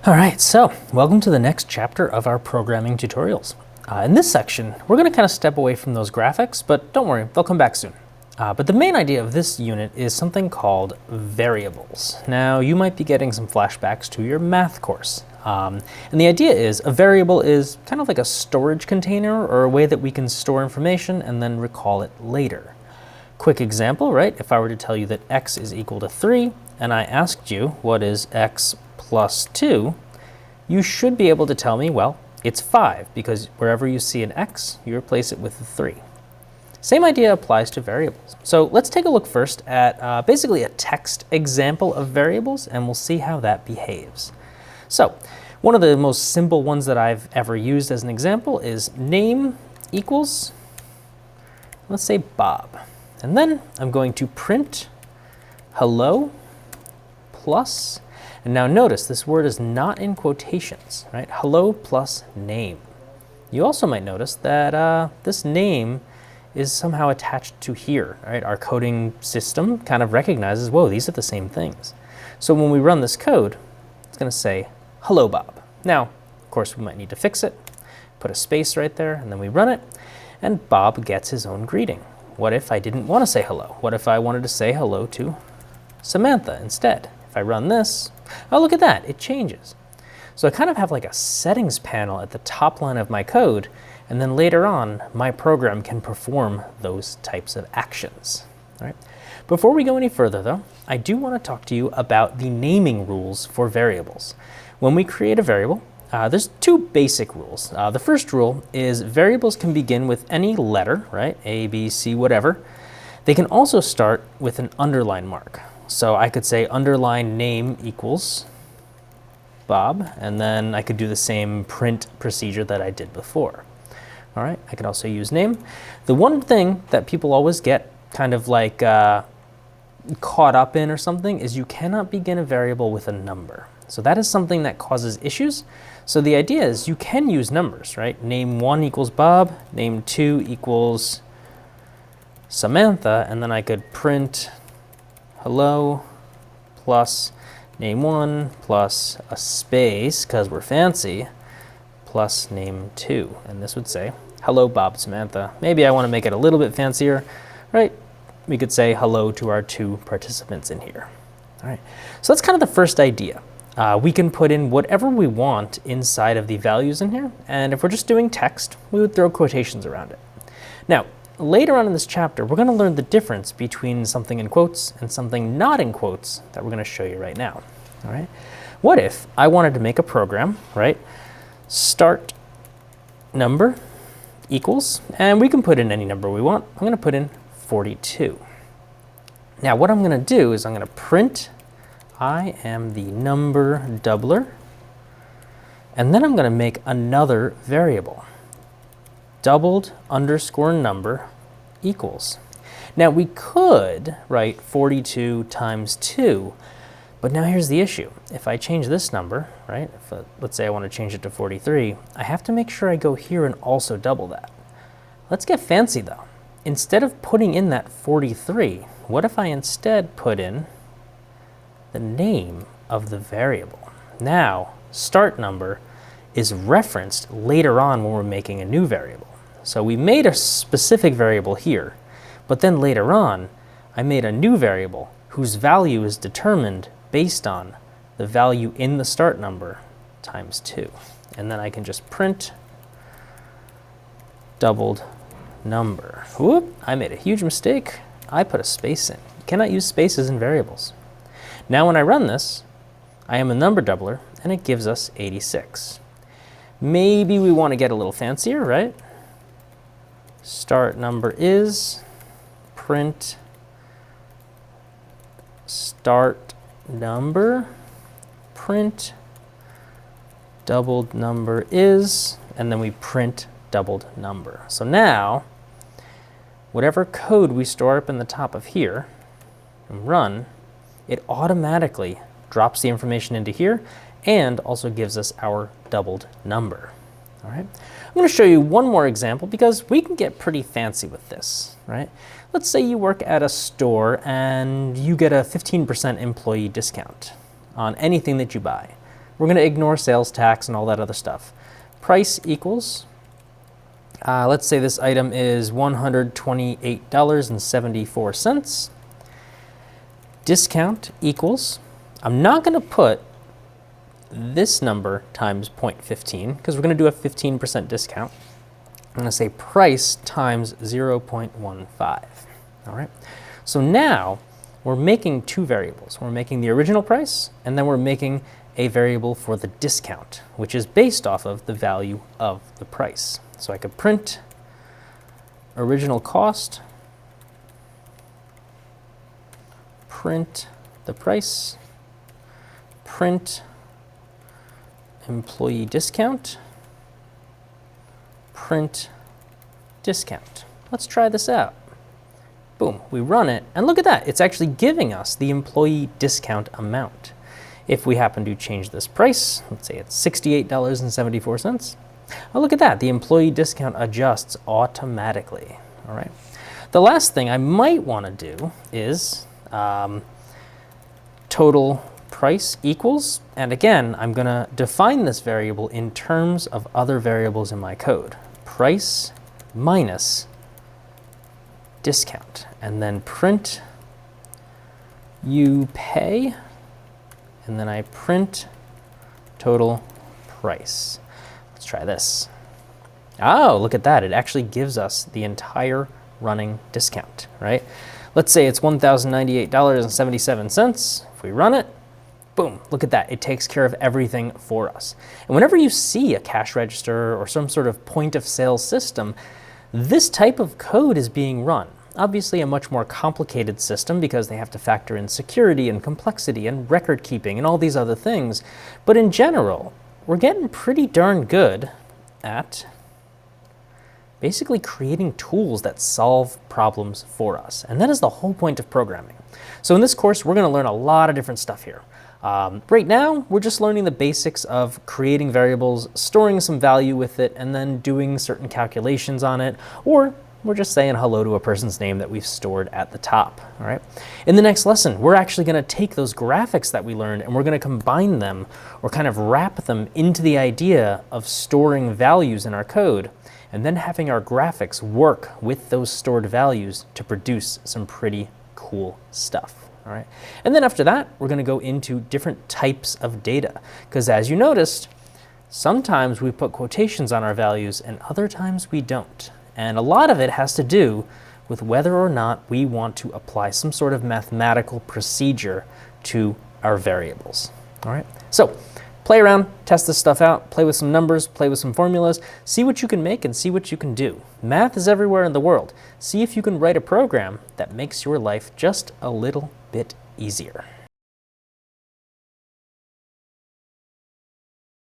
All right, so welcome to the next chapter of our programming tutorials. In this section, we're going to kind of step away from those graphics, but don't worry, they'll come back soon. But the main idea of this unit is something called variables. Now, you might be getting some flashbacks to your math course. And the idea is a variable is kind of like a storage container or a way that we can store information and then recall it later. Quick example, right? If I were to tell you that x is equal to 3, and I asked you what is x plus 2, you should be able to tell me, well, it's 5, because wherever you see an x, you replace it with a 3. Same idea applies to variables. So let's take a look first at basically a text example of variables, and we'll see how that behaves. So one of the most simple ones that I've ever used as an example is name equals, let's say Bob. And then I'm going to print hello plus, and now notice this word is not in quotations, right? Hello plus name. You also might notice that this name is somehow attached to here, right? Our coding system kind of recognizes, whoa, these are the same things. So when we run this code, it's going to say, hello, Bob. Now, of course, we might need to fix it, put a space right there, and then we run it, and Bob gets his own greeting. What if I didn't want to say hello? What if I wanted to say hello to Samantha instead? If I run this, oh, look at that, it changes. So I kind of have like a settings panel at the top line of my code, and then later on, my program can perform those types of actions. All right. Before we go any further though, I do want to talk to you about the naming rules for variables. When we create a variable, there's two basic rules. The first rule is variables can begin with any letter, right? A, B, C, whatever. They can also start with an underline mark. So I could say underline name equals Bob, and then I could do the same print procedure that I did before. All right, I could also use name. The one thing that people always get kind of like caught up in or something is you cannot begin a variable with a number. So that is something that causes issues. So the idea is you can use numbers, right? Name 1 equals Bob, name 2 equals Samantha, and then I could print hello plus name 1 plus a space, because we're fancy, plus name 2. And this would say, hello, Bob, Samantha. Maybe I want to make it a little bit fancier, right? We could say hello to our 2 participants in here. All right, so that's kind of the first idea. We can put in whatever we want inside of the values in here, and if we're just doing text, we would throw quotations around it. Now, later on in this chapter, we're going to learn the difference between something in quotes and something not in quotes that we're going to show you right now. All right, what if I wanted to make a program, right? Start number equals, and we can put in any number we want. I'm going to put in 42. Now, what I'm going to do is I'm going to print I am the number doubler, and then I'm going to make another variable, doubled underscore number equals. Now we could write 42 times 2, but now here's the issue. If I change this number, right, if, let's say I want to change it to 43, I have to make sure I go here and also double that. Let's get fancy though. Instead of putting in that 43, what if I instead put in the name of the variable? Now, start number is referenced later on when we're making a new variable. So we made a specific variable here, but then later on, I made a new variable whose value is determined based on the value in the start number times 2. And then I can just print doubled number. Whoop, I made a huge mistake. I put a space in. You cannot use spaces in variables. Now when I run this, I am a number doubler, and it gives us 86. Maybe we want to get a little fancier, right? Start number is print start number, print doubled number is, and then we print doubled number. So now, whatever code we store up in the top of here and run, it automatically drops the information into here and also gives us our doubled number. All right. I'm going to show you one more example because we can get pretty fancy with this, right? Let's say you work at a store and you get a 15% employee discount on anything that you buy. we're going to ignore sales tax and all that other stuff. Price equals, let's say this item is $128.74. Discount equals, I'm not going to put this number times 0.15 because we're going to do a 15% discount. I'm going to say price times 0.15. All right. So now we're making two variables. We're making the original price, and then we're making a variable for the discount, which is based off of the value of the price. So I could print original cost, print the price, print employee discount, print discount. Let's try this out. Boom, we run it, and look at that. It's actually giving us the employee discount amount. If we happen to change this price, let's say it's $68.74. Oh, look at that. The employee discount adjusts automatically. All right. The last thing I might want to do is total price equals, and again, I'm going to define this variable in terms of other variables in my code. Price minus discount, and then print you pay, and then I print total price. Let's try this. Oh, look at that. It actually gives us the entire running discount, right? Let's say it's $1,098.77. If we run it, boom, look at that. It takes care of everything for us. And whenever you see a cash register or some sort of point of sale system, this type of code is being run. Obviously a much more complicated system because they have to factor in security and complexity and record keeping and all these other things. But in general, we're getting pretty darn good at basically creating tools that solve problems for us. And that is the whole point of programming. So in this course, we're going to learn a lot of different stuff here. Right now, we're just learning the basics of creating variables, storing some value with it, and then doing certain calculations on it, or we're just saying hello to a person's name that we've stored at the top. All right. In the next lesson, we're actually going to take those graphics that we learned and we're going to combine them or kind of wrap them into the idea of storing values in our code and then having our graphics work with those stored values to produce some pretty cool stuff. All right. And then after that, we're going to go into different types of data because as you noticed, sometimes we put quotations on our values and other times we don't. And a lot of it has to do with whether or not we want to apply some sort of mathematical procedure to our variables. All right. So play around, test this stuff out, play with some numbers, play with some formulas, see what you can make and see what you can do. Math is everywhere in the world. See if you can write a program that makes your life just a little bit easier.